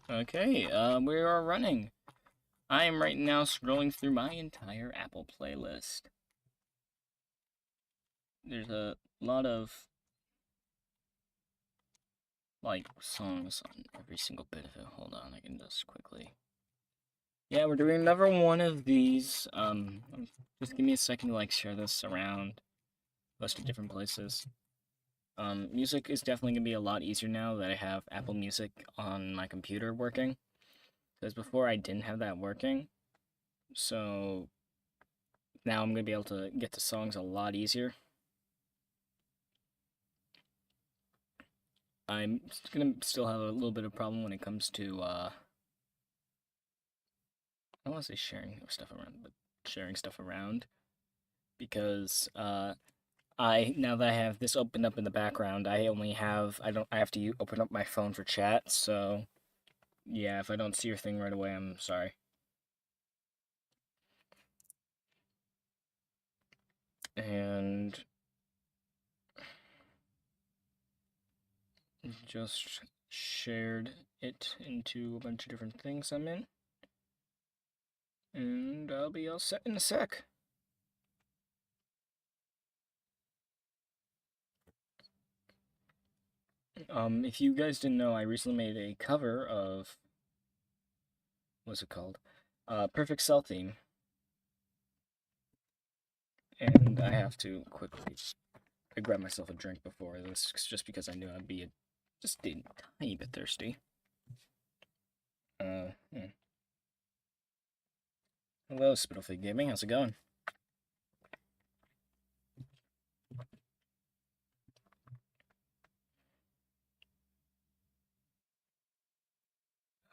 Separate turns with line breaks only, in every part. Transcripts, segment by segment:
Okay, we are running. I am right now scrolling through my entire Apple playlist. There's a lot of, like, songs on every single bit of it. Hold on, I can just quickly. Yeah, we're doing another one of these. Just give me a second to, like, share this around a bunch of different places. Music is definitely gonna be a lot easier now that I have Apple Music on my computer working. Because before I didn't have that working. So now I'm gonna be able to get to songs a lot easier. I'm gonna still have a little bit of problem when it comes to I don't want to say sharing stuff around, but sharing stuff around because I now that I have this opened up in the background, I have to open up my phone for chat. So yeah, if I don't see your thing right away, I'm sorry. And just shared it into a bunch of different things I'm in. And I'll be all set in a sec. If you guys didn't know, I recently made a cover of what's it called? Perfect Cell theme. And I have to quickly grab myself a drink before this, just because I knew I'd be just a tiny bit thirsty. Hmm. Hello, Spittlefield Gaming. How's it going?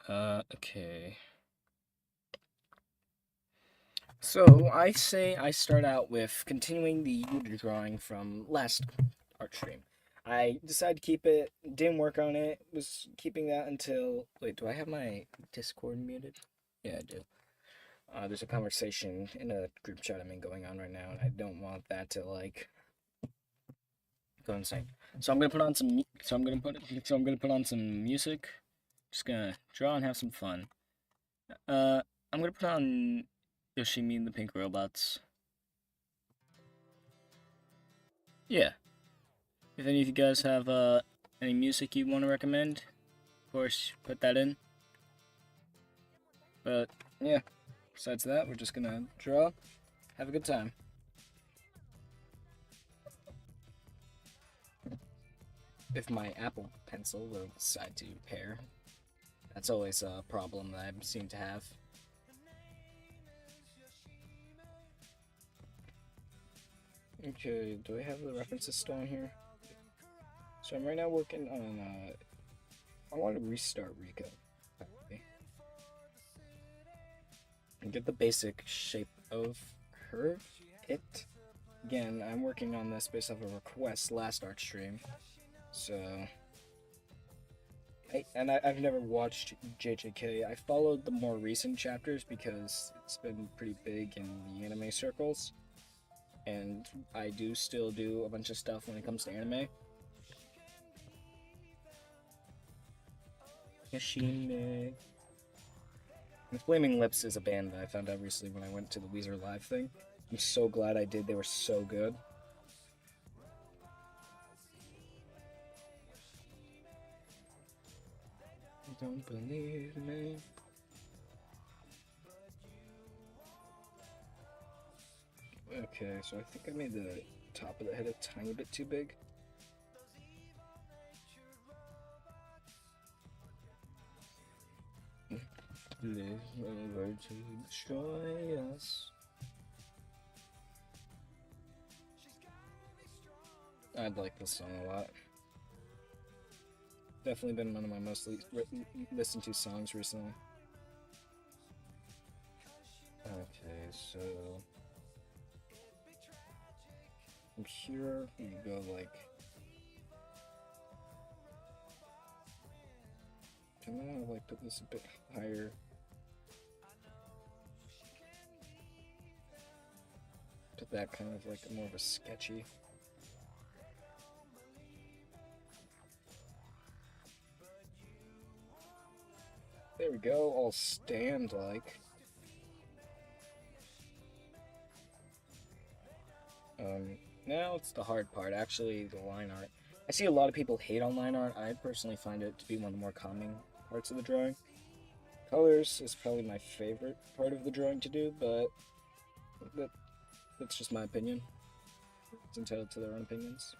Okay. So I say I start out with continuing the Yoda drawing from last art stream. I decided to keep it, didn't work on it, was keeping that until. Wait, do I have my Discord muted? Yeah, I do. There's a conversation in a group chat I'm in going on right now, and I don't want that to like go insane. So I'm gonna put on some. So I'm gonna put on some music. Just gonna draw and have some fun. I'm gonna put on Yoshimi and the Pink Robots. Yeah. If any of you guys have any music you want to recommend, of course, put that in. But yeah, besides that, we're just gonna draw, have a good time. If my Apple Pencil will decide to pair, that's always a problem that I seem to have. Okay, do I have the references still on here? So I'm right now working on, I want to restart Rico, and get the basic shape of her, it. Again, I'm working on this based off a request last art stream, so... I've never watched JJK. I followed the more recent chapters because it's been pretty big in the anime circles, and I do still do a bunch of stuff when it comes to anime. Yoshime. Flaming Lips is a band that I found out recently when I went to the Weezer Live thing. I'm so glad I did, they were so good. Don't believe me. Okay, so I think I made the top of the head a tiny bit too big. Live over to destroy us. I'd like this song a lot. Definitely been one of my most listened to songs recently. Okay, so from here you go like. Can I like put this a bit higher? Put that kind of like more of a sketchy. There we go, all stand like. Now it's the hard part, actually, the line art. I see a lot of people hate on line art. I personally find it to be one of the more calming parts of the drawing. Colors is probably my favorite part of the drawing to do, but that, that's just my opinion. It's entitled to their own opinions.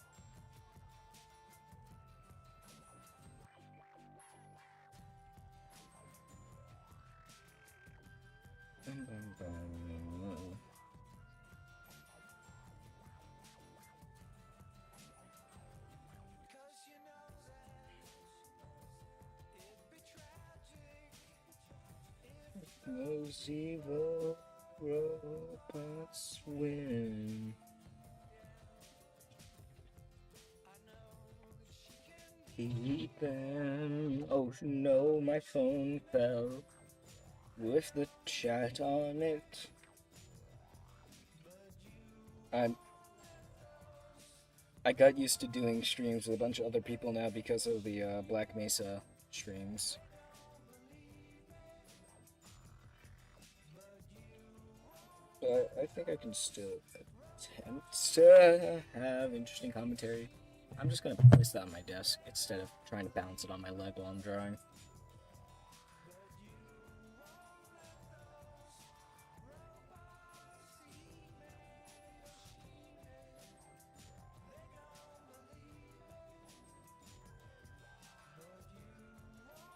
Bum, bum, bum. Those evil robots win. Keep them. Oh no, my phone fell with the chat on it. I got used to doing streams with a bunch of other people now because of the Black Mesa streams. But I think I can still attempt to have interesting commentary. I'm just gonna place that on my desk instead of trying to bounce it on my leg while I'm drawing.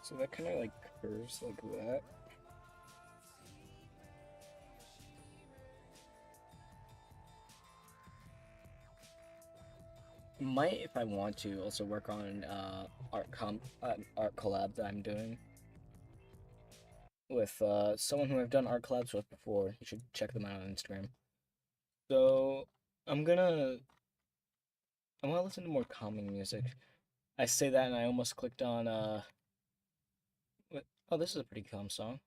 So that kind of like curves like that. Might, if I want to, also work on art collab that I'm doing with someone who I've done art collabs with before. You should check them out on Instagram. So I want to listen to more calming music. I say that and I almost clicked on what? Oh, this is a pretty calm song.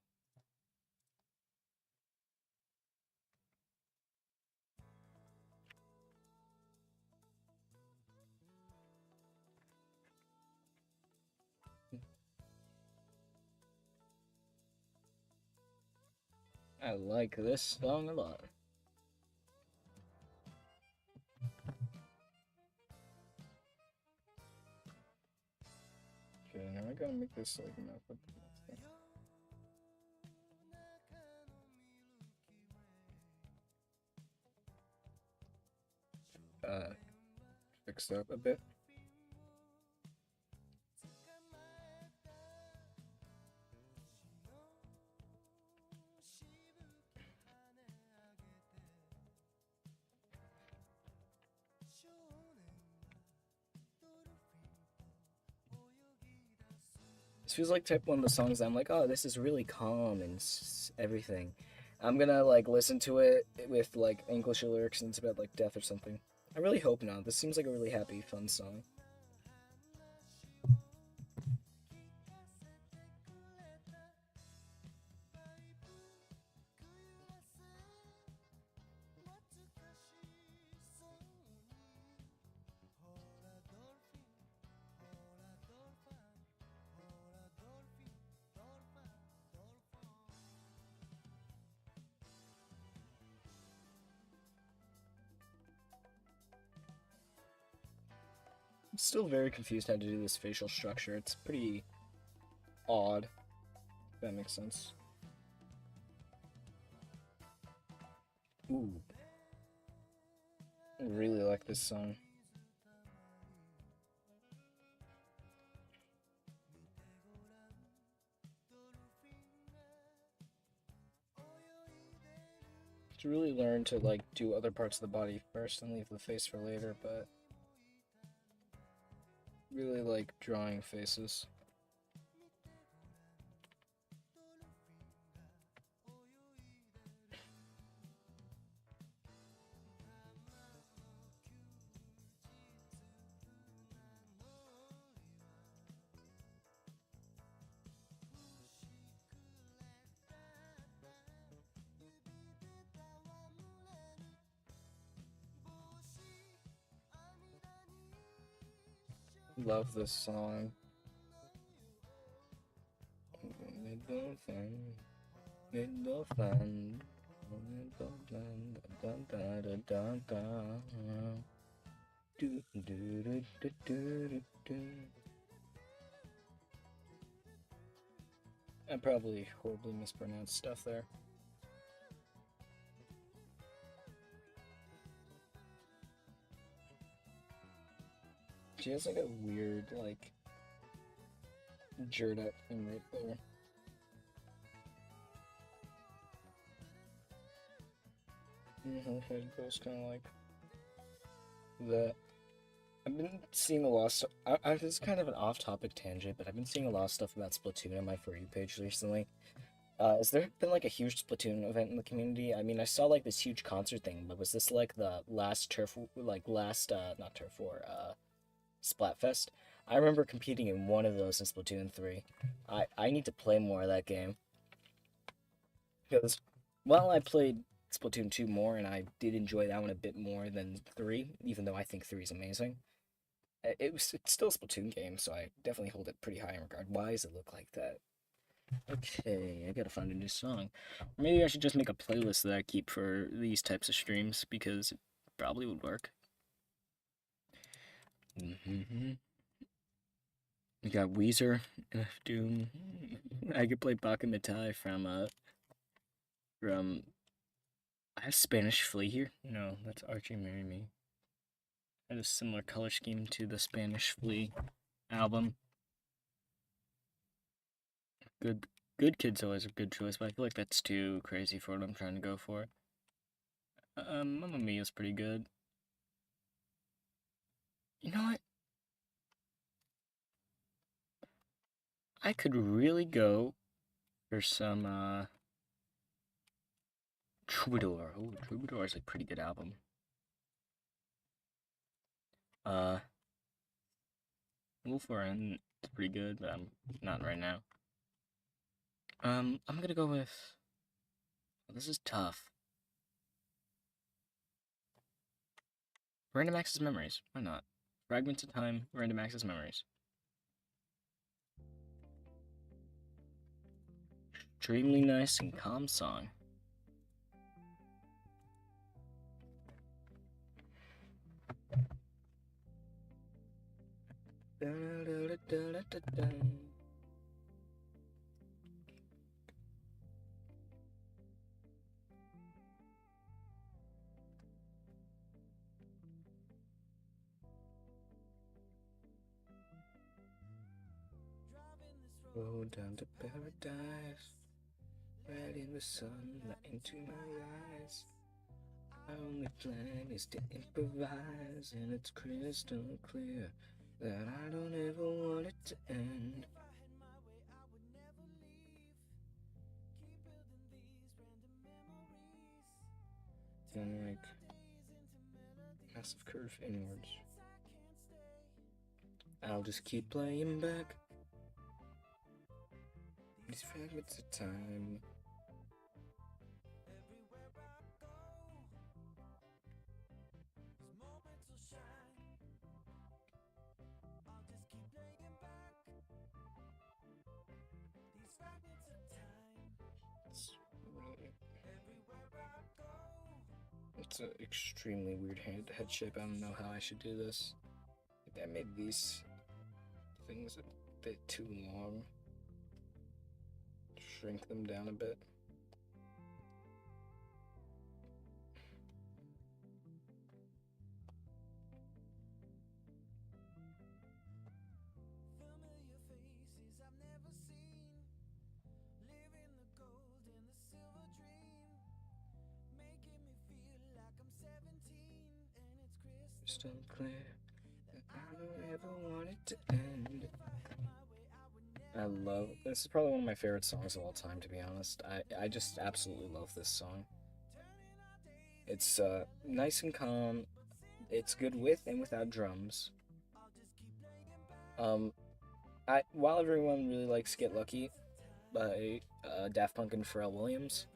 I like this song a lot. Okay, now I gotta make this like enough of the thing. Fixed up a bit. This feels like type one of the songs that I'm like, oh, this is really calm and everything. I'm gonna like listen to it with like English lyrics and it's about like death or something. I really hope not. This seems like a really happy, fun song. I'm still very confused how to do this facial structure. It's pretty odd, if that makes sense. Ooh. I really like this song. To really learn to like do other parts of the body first and leave the face for later, but really like drawing faces. Love this song. Little fun, little fun, little fun, da da da da da. Do do do do do do. I probably horribly mispronounced stuff there. She has like a weird, like, jerked up thing right there. Her head goes kind of like that. I've been seeing a lot of stuff. This is kind of an off-topic tangent, but I've been seeing a lot of stuff about Splatoon on my For You page recently. Has there been like a huge Splatoon event in the community? I mean, I saw like this huge concert thing, but was this like the last not Turf War, Splatfest? I remember competing in one of those in Splatoon 3. I need to play more of that game. Because while I played Splatoon 2 more, and I did enjoy that one a bit more than 3, even though I think 3 is amazing. It's still a Splatoon game, so I definitely hold it pretty high in regard. Why does it look like that? Okay, I gotta find a new song. Or maybe I should just make a playlist that I keep for these types of streams, because it probably would work. We got Weezer, Doom. I could play Baka Mitai from I have Spanish Flea here. No, that's Archie Marry Me. It has a similar color scheme to the Spanish Flea album. Good Kid's always a good choice, but I feel like that's too crazy for what I'm trying to go for. Mamma Mia's pretty good. You know what? I could really go for some, Troubadour. Oh, Troubadour is a pretty good album. Wolferen is pretty good, but I'm not right now. I'm gonna go with... Oh, this is tough. Random Access Memories. Why not? Fragments of Time, Random Access Memories. Extremely nice and calm song. Go down to paradise, right in the sunlight into my eyes. My only plan is to improvise, and it's crystal clear that I don't ever want it to end. And like massive curve inwards. I'll just keep playing back these fragments of time. It's an extremely weird head shape. I don't know how I should do this. I think I made these things a bit too long. Shrink them down a bit. Crystal clear that I don't ever want it to end. I love this. Is probably one of my favorite songs of all time, to be honest. I just absolutely love this song. It's nice and calm. It's good with and without drums. While everyone really likes "Get Lucky" by Daft Punk and Pharrell Williams,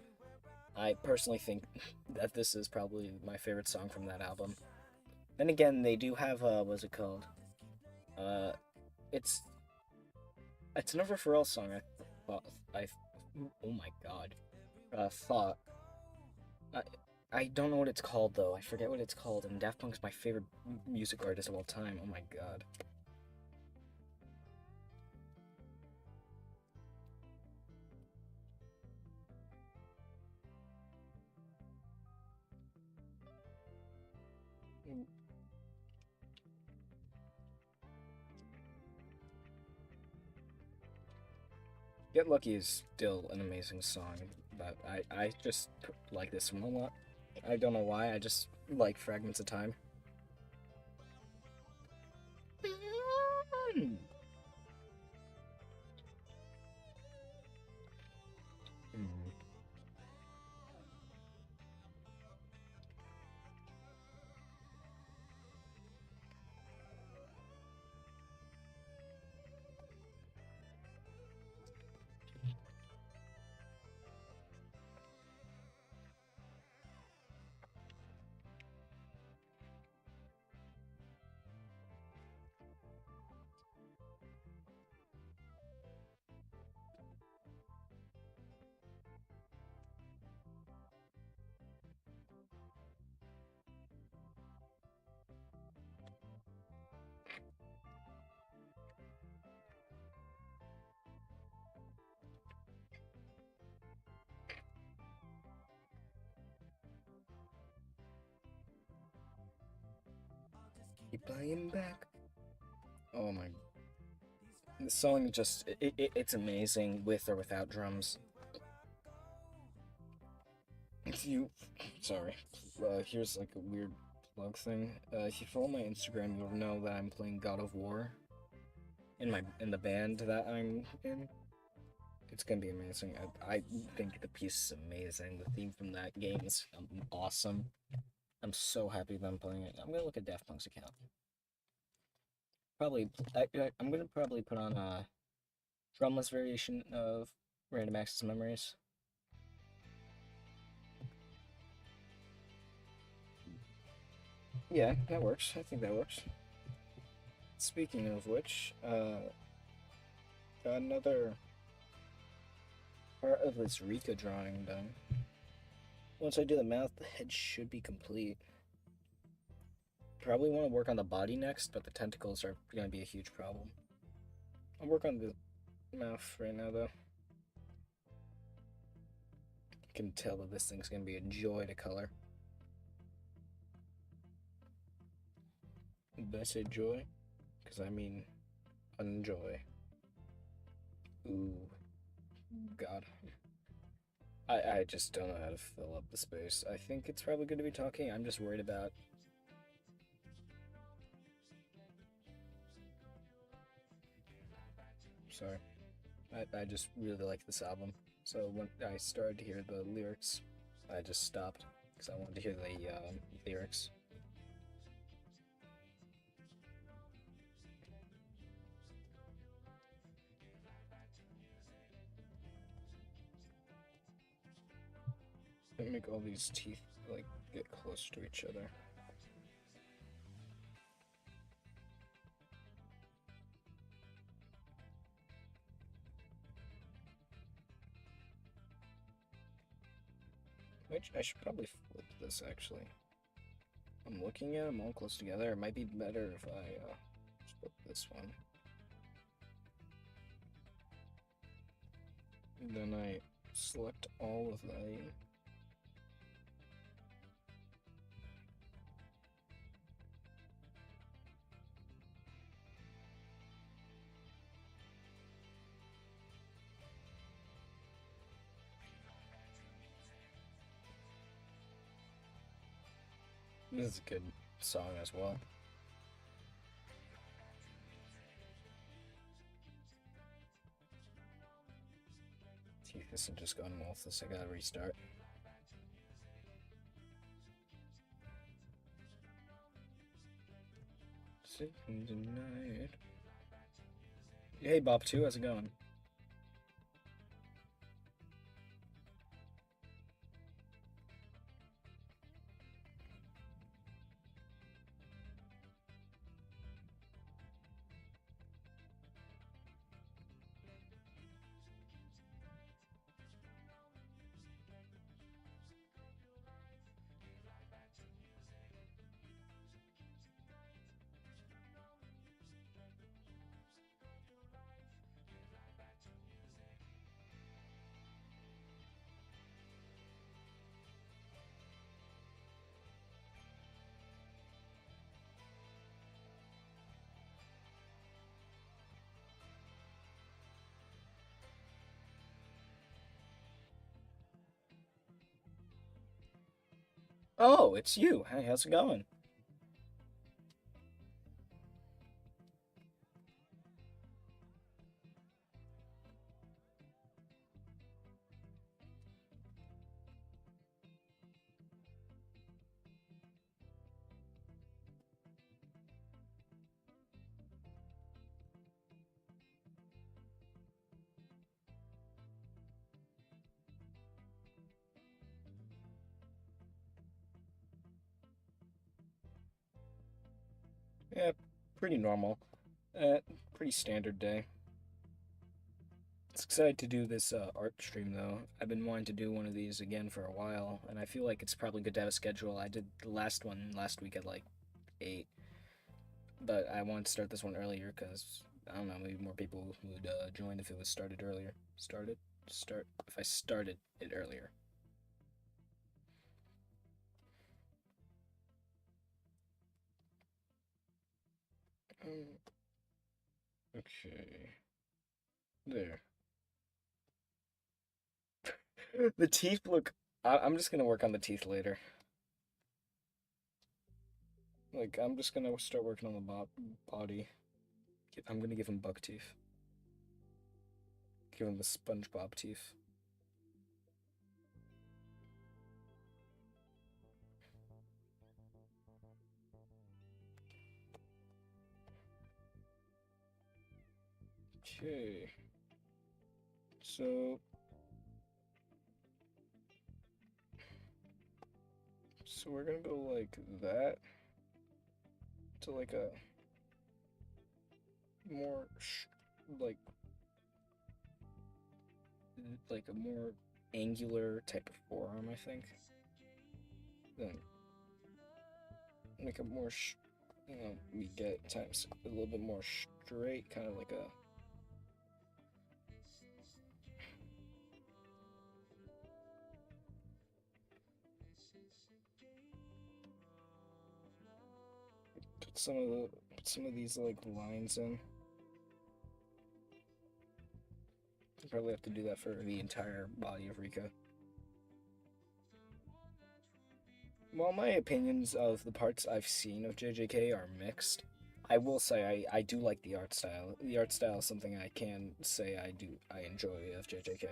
I personally think that this is probably my favorite song from that album. Then again, they do have what's it called? It's another Pharrell song. I oh my god. Thought. I, I don't know what it's called though. I forget what it's called. And Daft Punk's my favorite music artist of all time. Oh my god. Get Lucky is still an amazing song, but I just like this one a lot. I don't know why. I just like Fragments of Time. Mm. Keep playing back. Oh my. The song just it's amazing with or without drums. If you, sorry, here's like a weird plug thing. If you follow my Instagram, you'll know that I'm playing God of War in the band that I'm in. It's gonna be amazing. I think the piece is amazing. The theme from that game is awesome. I'm so happy that I'm playing it. I'm gonna look at Daft Punk's account. Probably, I'm gonna probably put on a drumless variation of Random Access Memories. Yeah, that works. I think that works. Speaking of which, got another part of this Rika drawing done. Once I do the mouth, the head should be complete. Probably want to work on the body next, but the tentacles are going to be a huge problem. I'll work on the mouth right now, though. I can tell that this thing's going to be a joy to color. Did I say joy? Because I mean unjoy. Ooh. God. I just don't know how to fill up the space. I think it's probably good to be talking. I'm just worried about... Sorry. I just really like this album. So when I started to hear the lyrics, I just stopped because I wanted to hear the lyrics. Make all these teeth like get close to each other. Which I should probably flip this actually. I'm looking at them all close together. It might be better if I flip this one. And then I select all of them. This is a good song as well. Teeth isn't just going worthless. I gotta restart. Sitting tonight. Hey Bob 2, how's it going? Oh, it's you. Hey, how's it going? Yeah, pretty normal. Uh, Pretty standard day. It's excited to do this art stream though. I've been wanting to do one of these again for a while, and I feel like it's probably good to have a schedule. I did the last one last week at like 8, but I wanted to start this one earlier because I don't know, maybe more people would join if it was started earlier. Start if I started it earlier. Um, okay, there. The teeth look. I'm just gonna work on the teeth later. Like I'm just gonna start working on the body. I'm gonna give him buck teeth. Give him the SpongeBob teeth. Okay. So we're gonna go like that to like a more like like a more angular type of forearm, I think. Then make a more we get times a little bit more straight, kind of like a put some of these like lines in. Probably have to do that for the entire body of Rika. While my opinions of the parts I've seen of JJK are mixed, I will say I do like the art style. The art style is something I can say I enjoy of JJK.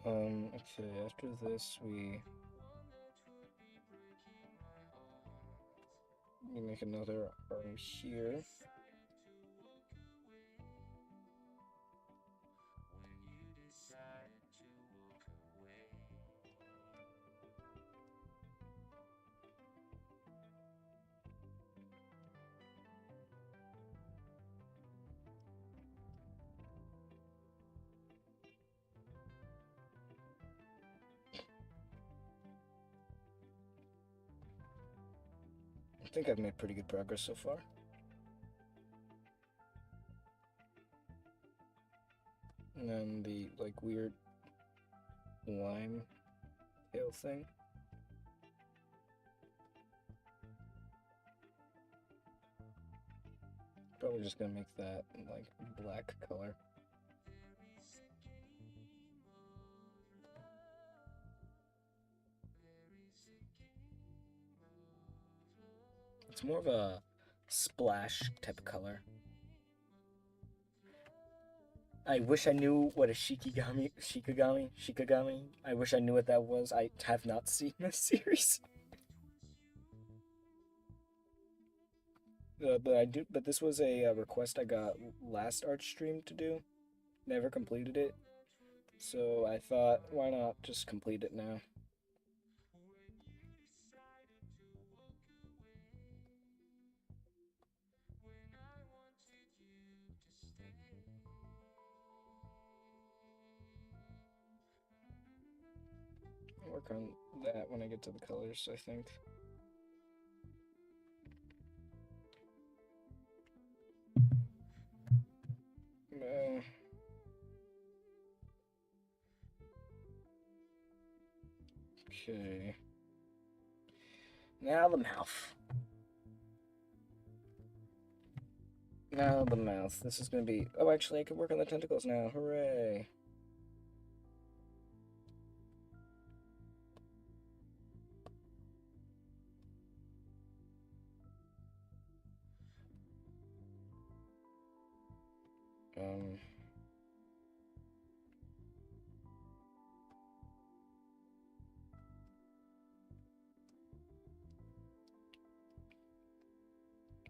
Okay, after this we make another arm here. I think I've made pretty good progress so far. And then the like weird lime tail thing. Probably just gonna make that like black color. It's more of a splash type of color. I wish I knew what a shikigami. I wish I knew what that was. I have not seen this series. But I do. But this was a request I got last art stream to do. Never completed it, so I thought, why not just complete it now? I'll work on that when I get to the colors, I think. Uh, Okay. Now the mouth. Now the mouth. This is gonna be... Oh, actually, I can work on the tentacles now. Hooray.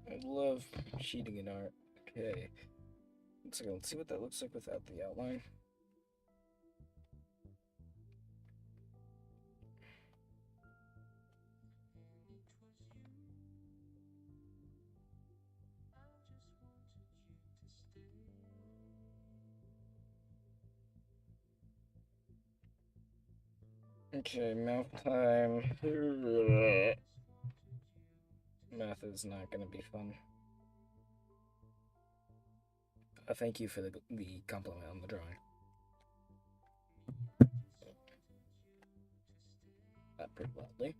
I love cheating in art. Okay. Let's see what that looks like without the outline. Okay, mouth time. Math is not gonna be fun. Thank you for the compliment on the drawing. Pretty loudly.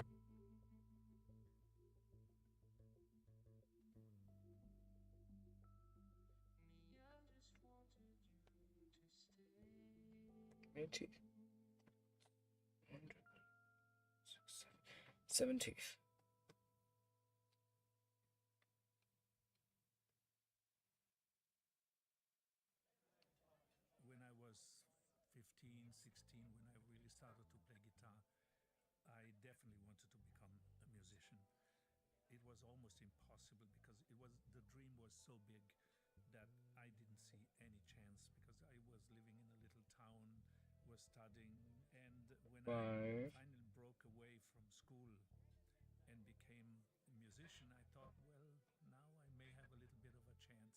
Teeth. 7 teeth.
When I was 15, 16, when I really started to play guitar, I definitely wanted to become a musician. It was almost impossible because the dream was so big that I didn't see any chance because I was living in a little town, was studying, and when I
5.
finally broke away from school and became a musician, I thought, well, now I may have a little bit of a chance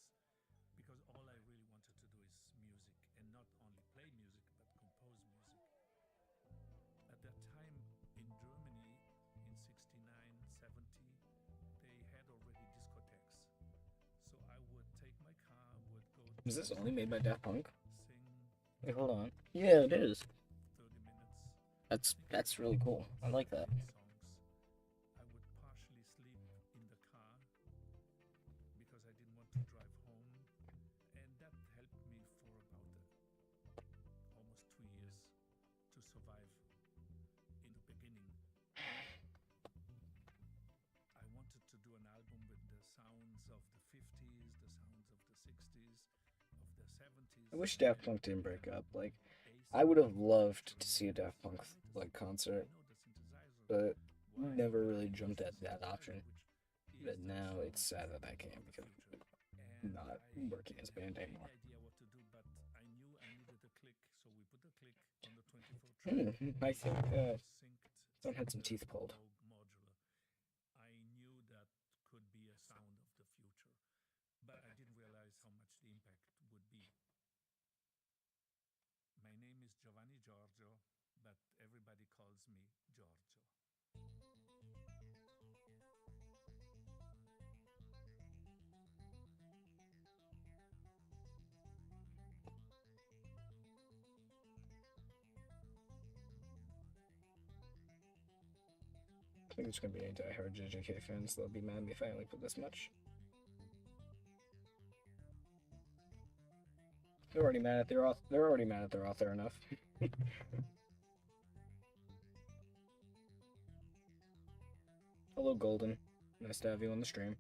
because all I really wanted to do is music and not only play music but compose music. At that time in Germany in 69, 70, they had already discotheques. So I would take my car, would go to
Is
the
this only made by Daft
discotheque,
Punk?
sing
Wait, hold on. Yeah, it is.
30 minutes.
That's really cool. I like that.
Songs. I would partially sleep in the car because I didn't want to drive home, and that helped me for about almost 2 years to survive in the beginning. I wanted to do an album with the sounds of the 50s, the sounds of the 60s, of the 70s,
I wish
and
Daft
then
Punk didn't
put
break
a
up. Like,
bass
I would
line,
have loved to see a Daft Punk
electronic
like
synthesizer.
concert,
You know the synthesizer.
but
Why?
never
Because
really
it was
jumped
the
at that
synthesizer
option.
which is
But
the
now
sound
it's sad that I
of
can't
the
because
future.
I'm
And
not
I
working as a
didn't have
band
any
anymore.
idea what to do, but I knew I needed a click, so we put a click on the 24 track.
I think
Everything was synced
someone
through
had some
the
teeth pulled.
Moog modular. I knew that could be a sound of the future, but I didn't realize how much the impact would be. My name is Giovanni Giorgio, but everybody calls me Giorgio.
I think there's gonna be any diehard JJK fans that'll be mad at me if I only put this much. They're already mad at their author. They're already mad at their author enough. Hello, Golden. Nice to have you on the stream.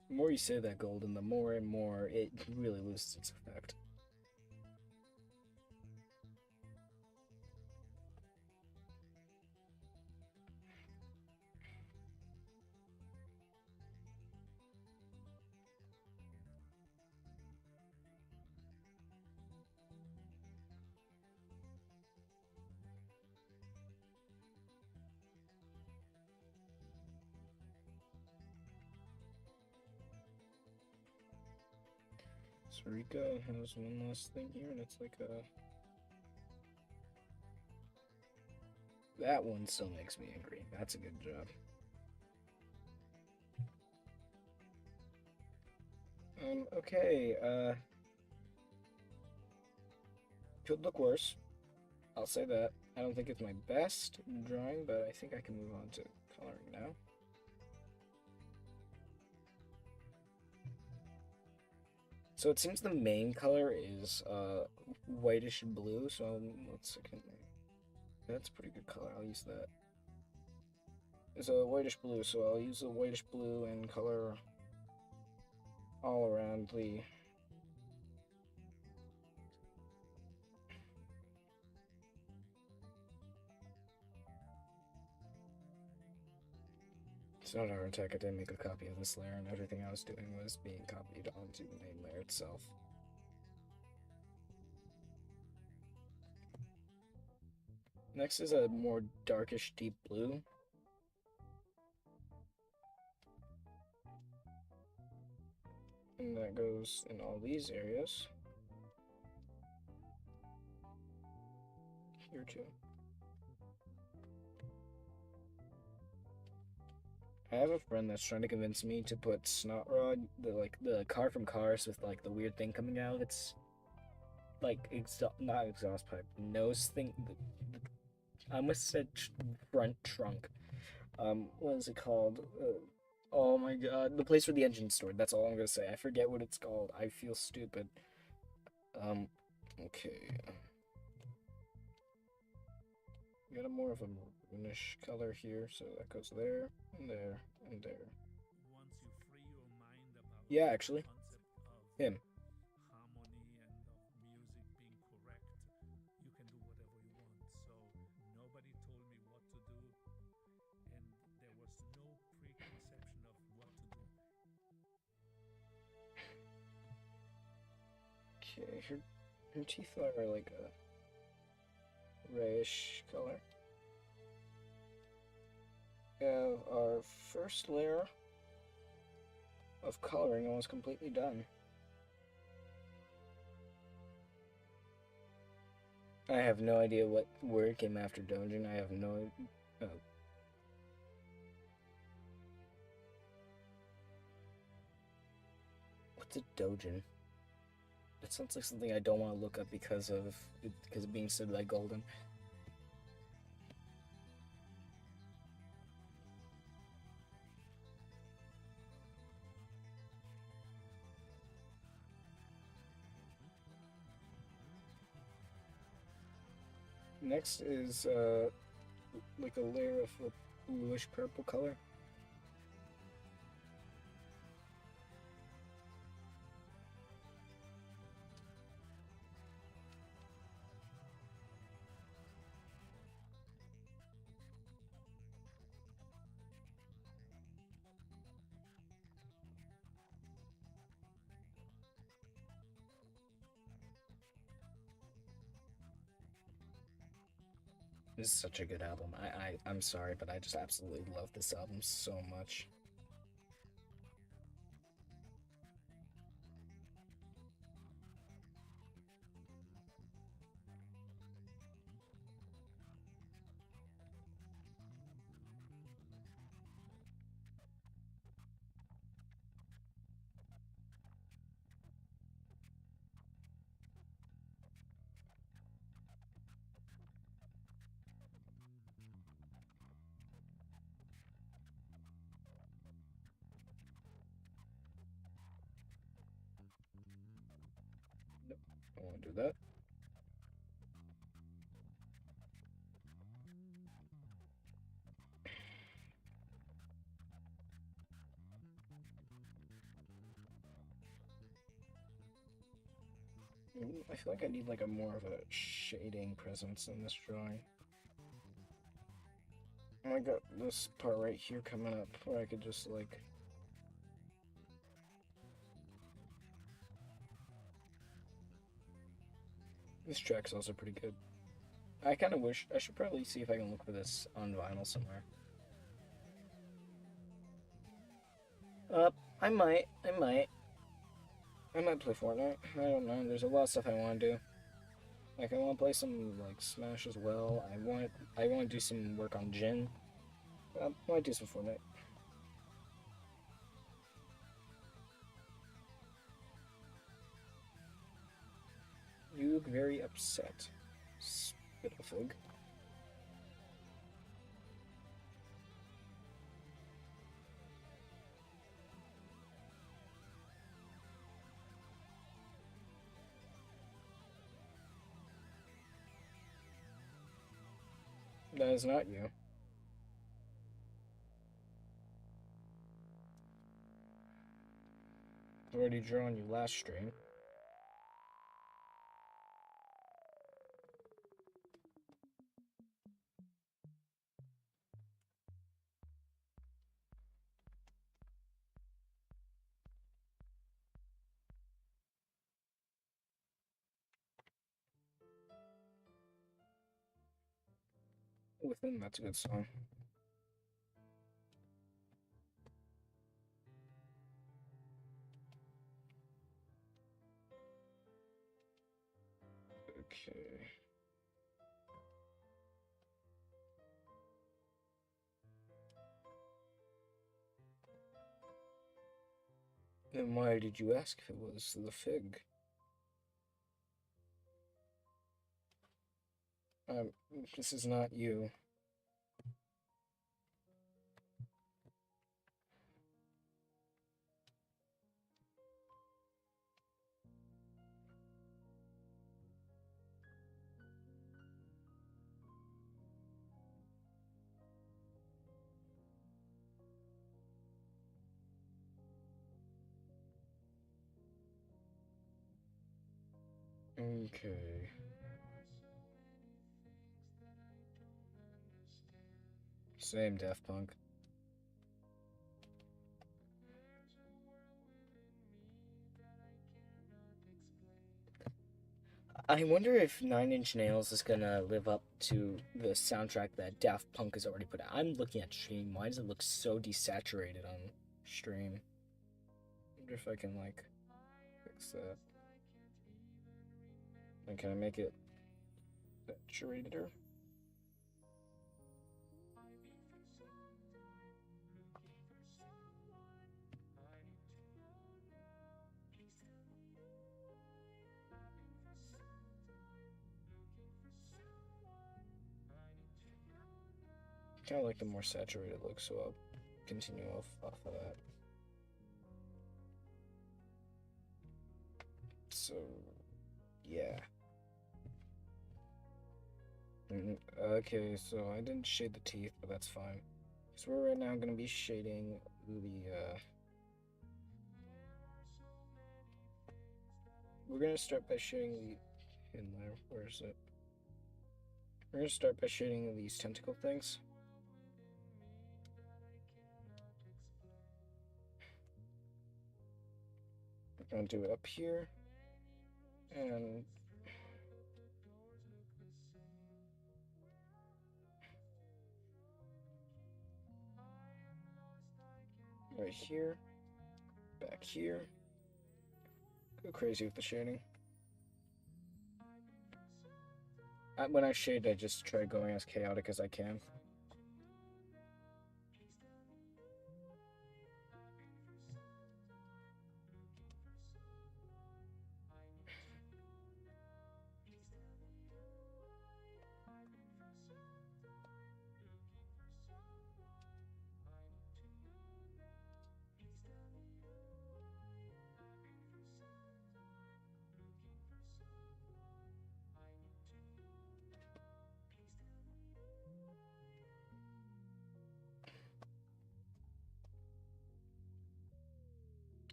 The more you say that, Golden, the more and more it really loses its effect. Sarika has one last thing here, and it's like a... That one still makes me angry. That's a good job. Okay, Could look worse. I'll say that. I don't think it's my best drawing, but I think I can move on to coloring now. So it seems the main color is whitish blue, so let's see. That's a pretty good color. I'll use that. It's a whitish blue, so I'll use the whitish blue and color all around the. It's not a heart attack. I didn't make a copy of this layer, and everything I was doing was being copied onto the main layer itself. Next is a more darkish deep blue. And that goes in all these areas. Here too. I have a friend that's trying to convince me to put Snot Rod, the car from Cars with like the weird thing coming out. It's like not exhaust pipe, nose thing. I almost said front trunk. What is it called? Oh my god, the place where the engine's stored. That's all I'm gonna say. I forget what it's called. I feel stupid. Okay. Got a more of a maroonish color here, so that goes there, and there, and there.
Once you free your mind about
Yeah, actually.
the concept of
Him.
harmony and of music being correct, you can do whatever you want. So nobody told me what to do, and there was no preconception of what to do.
Okay, her teeth are like a grayish color. We have our first layer of coloring almost completely done. I have no idea what word came after Dojin. I have no. Oh. What's a Dojin? That sounds like something I don't want to look up because of being said like golden. Next is like a layer of a bluish purple color. This is such a good album. I'm sorry, but I just absolutely love this album so much. Nope, I won't do that. I feel like I need like a more of a shading presence in this drawing. I got this part right here coming up where I could just like. This track's also pretty good. I kind of wish I should probably see if I can look for this on vinyl somewhere. I might play Fortnite. I don't know. There's a lot of stuff I want to do. Like I want to play some like Smash as well. I want to do some work on Jin. I might do some Fortnite. You look very upset. Spitalfig. That is not you. I've already drawn you last stream. Within, that's a good song. Okay. Then why did you ask if it was the fig? Um, this is not you. Okay. Same, Daft Punk. I wonder if Nine Inch Nails is gonna live up to the soundtrack that Daft Punk has already put out. I'm looking at stream. Why does it look so desaturated on stream? I wonder if I can like fix that. And can I make it saturated? Kind of like the more saturated look, so I'll continue off of that. So, yeah. Okay, so I didn't shade the teeth, but that's fine. So we're right now going to be shading the, we're going to start by shading the, in there, where is it? We're going to start by shading these tentacle things. We're going to do it up here, and right here, back here. Go crazy with the shading. When I shade, I just try going as chaotic as I can.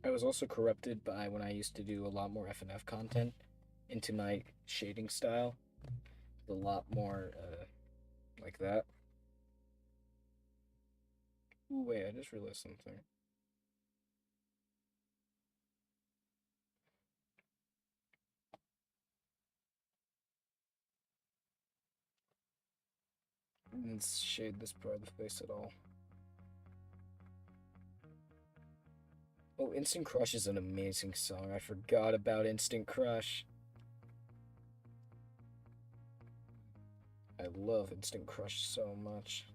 I was also corrupted by when I used to do a lot more FNF content into my shading style. A lot more like that. Ooh, wait, I just realized something. I didn't shade this part of the face at all. Oh, Instant Crush is an amazing song. I forgot about Instant Crush. I love Instant Crush so much.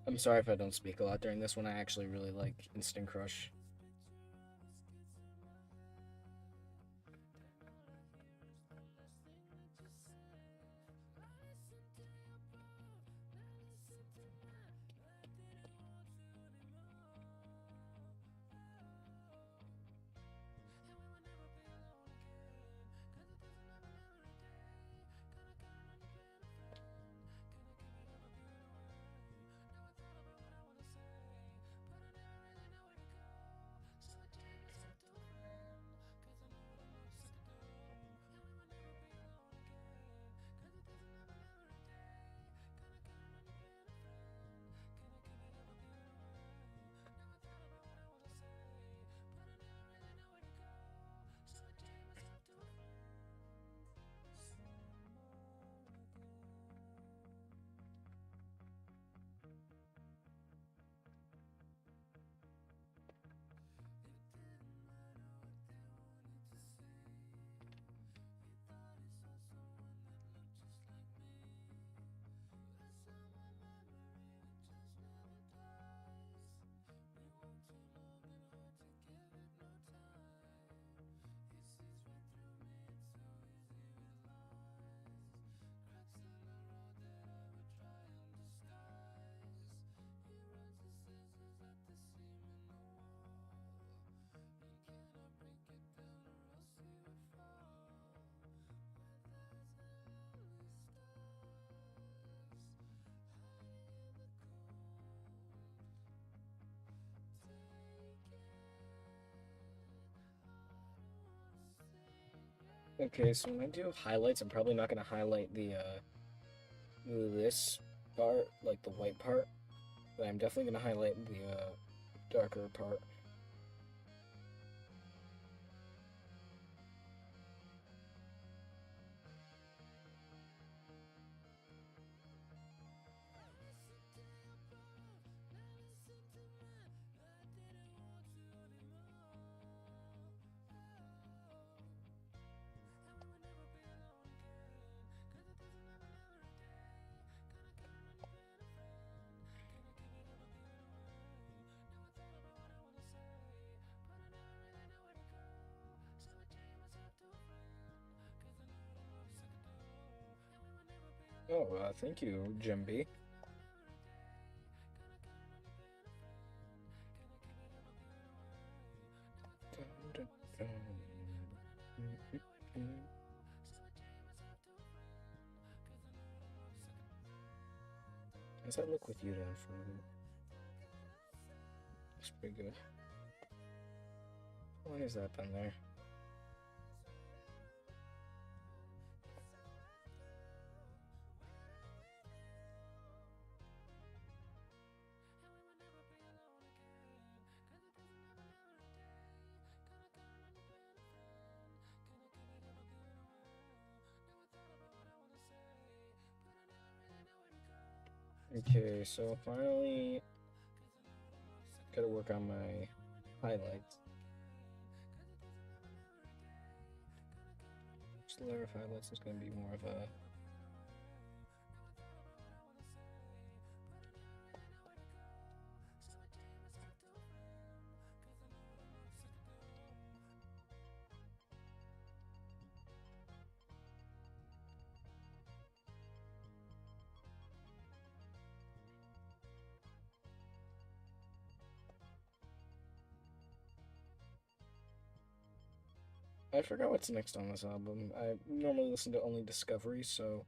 I'm sorry if I don't speak a lot during this one. I actually really like Instant Crush. Okay, so when I do highlights, I'm probably not gonna highlight the this part, like the white part, but I'm definitely gonna highlight the darker part. Oh, thank you, Jimby. How's that look with you down from? Looks pretty good. How long has that been there? Okay, so finally gotta work on my highlights. Just layer of highlights is gonna be more of a I forgot what's next on this album. I normally listen to only Discovery, so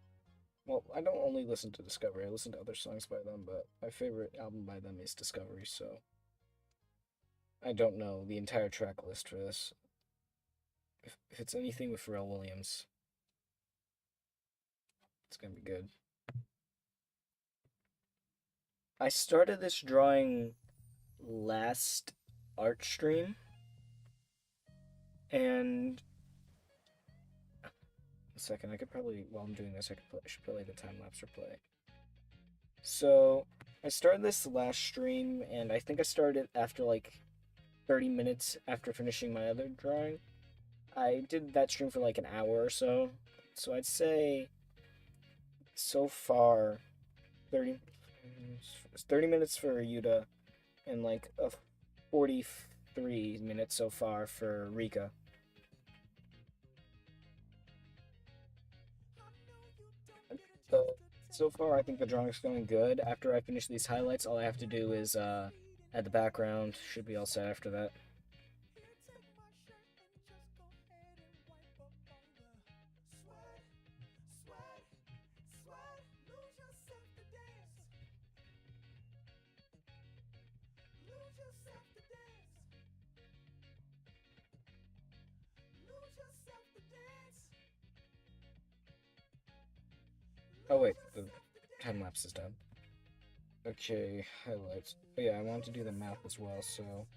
well, I don't only listen to Discovery. I listen to other songs by them, but my favorite album by them is Discovery, so I don't know the entire track list for this. If it's anything with Pharrell Williams, it's gonna be good. I started this drawing last art stream, and a second, I could probably, while I'm doing this, I should play the time lapse replay. So, I started this last stream, and I think I started after like 30 minutes after finishing my other drawing. I did that stream for like an hour or so. So I'd say so far 30 It's 30 minutes for Yuta and like a 43 minutes so far for Rika. Uh, so far, I think the drawing's going good. After I finish these highlights, all I have to do is add the background. Should be all set after that. Oh wait, the time lapse is done. Okay, highlights. Oh yeah, I want to do the math as well, so.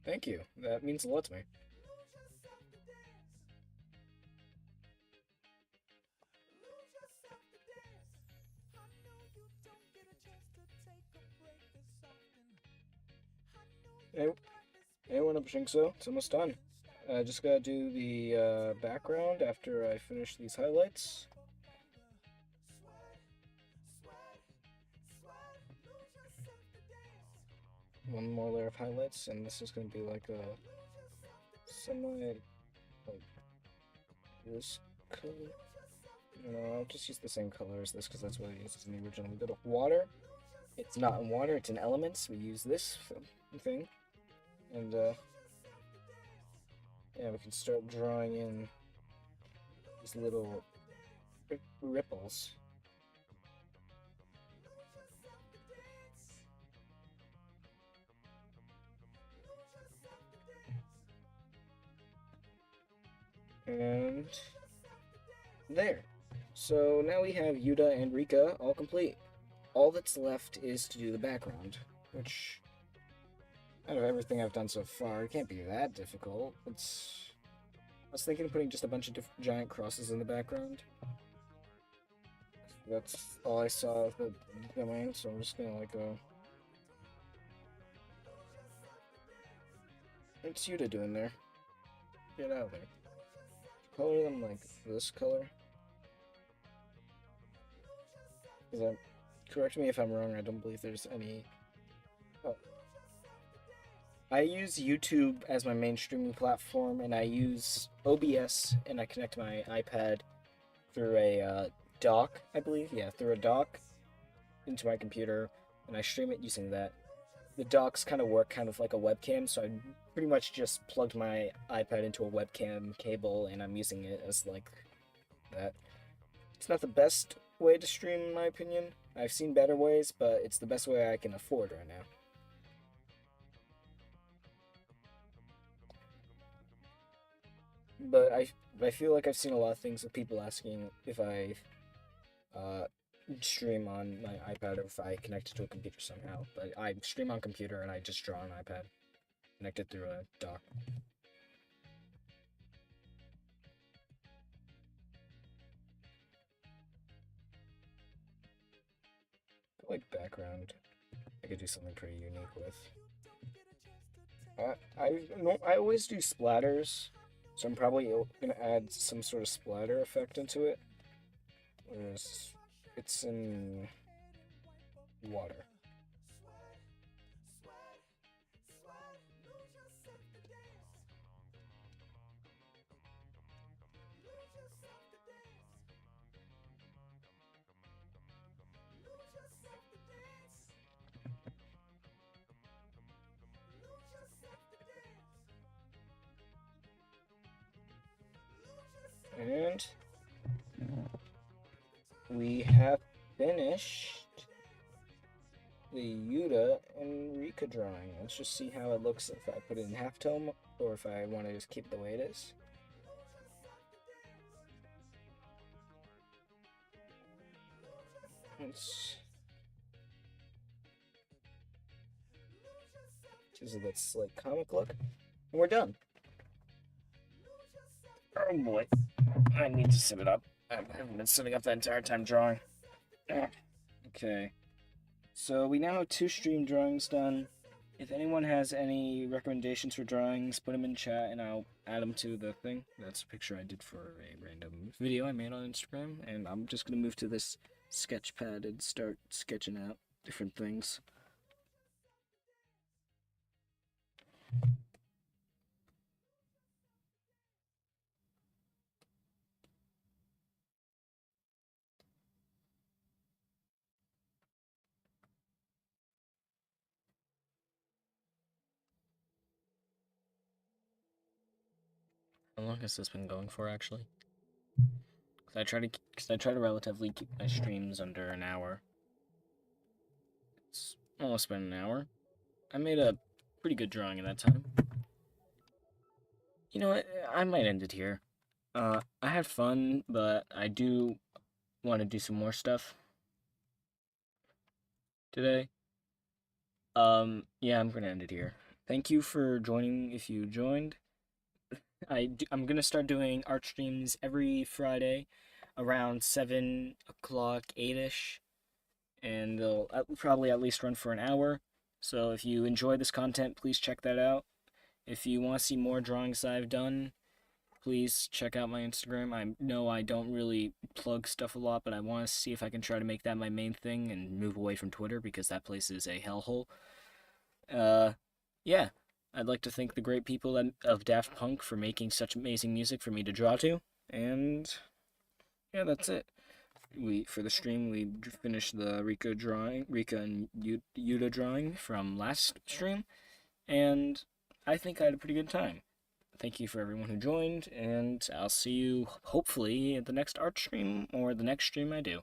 Thank you. That means a lot to me. Anyone up so? It's almost done. I just gotta do the background after I finish these highlights. One more layer of highlights, and this is gonna be like a semi, like this color. No, I'll just use the same color as this because that's what I used in the original. We go to water. It's not in water, it's in elements. We use this thing. And, yeah, we can start drawing in these little ripples. And there. So now we have Yuta and Rika all complete. All that's left is to do the background, which, out of everything I've done so far, it can't be that difficult. I was thinking of putting just a bunch of different giant crosses in the background. That's all I saw of the domain, so I'm just gonna like go. What's Yuta doing there? Get out of there. Color them like this color. Correct me if I'm wrong, I don't believe there's any. Oh. I use YouTube as my main streaming platform, and I use OBS, and I connect my iPad through a dock, I believe. Yeah, through a dock into my computer, and I stream it using that. The docks kind of work kind of like a webcam, so I pretty much just plugged my iPad into a webcam cable, and I'm using it as like that. It's not the best way to stream, in my opinion. I've seen better ways, but it's the best way I can afford right now. But I feel like I've seen a lot of things of people asking if I stream on my iPad or if I connect it to a computer somehow. But I stream on computer and I just draw on iPad, connected through a dock. Like background, I could do something pretty unique with. I always do splatters, so I'm probably gonna add some sort of splatter effect into it. Whereas it's in water. And we have finished the Yuta and Rika drawing. Let's just see how it looks if I put it in halftone or if I want to just keep it the way it is. Gives it that slight comic look. And we're done. Oh boy. I need to sit it up. I haven't been sitting up that entire time drawing. Okay. So we now have 2 stream drawings done. If anyone has any recommendations for drawings, put them in chat and I'll add them to the thing. That's a picture I did for a random video I made on Instagram, and I'm just gonna move to this sketch pad and start sketching out different things. How long has this been going for, actually? Cause I try to relatively keep my streams under an hour. It's almost been an hour. I made a pretty good drawing in that time. You know what? I might end it here. I had fun, but I do want to do some more stuff today. Yeah, I'm gonna end it here. Thank you for joining if you joined. I'm gonna start doing art streams every Friday around 7 o'clock, 8 ish, and they'll probably at least run for an hour. So if you enjoy this content, please check that out. If you want to see more drawings I've done, please check out my Instagram. I know I don't really plug stuff a lot, but I want to see if I can try to make that my main thing and move away from Twitter because that place is a hellhole. Yeah, I'd like to thank the great people of Daft Punk for making such amazing music for me to draw to, and yeah, that's it. For the stream we finished the Rika and Yuta drawing from last stream, and I think I had a pretty good time. Thank you for everyone who joined, and I'll see you hopefully at the next art stream or the next stream I do.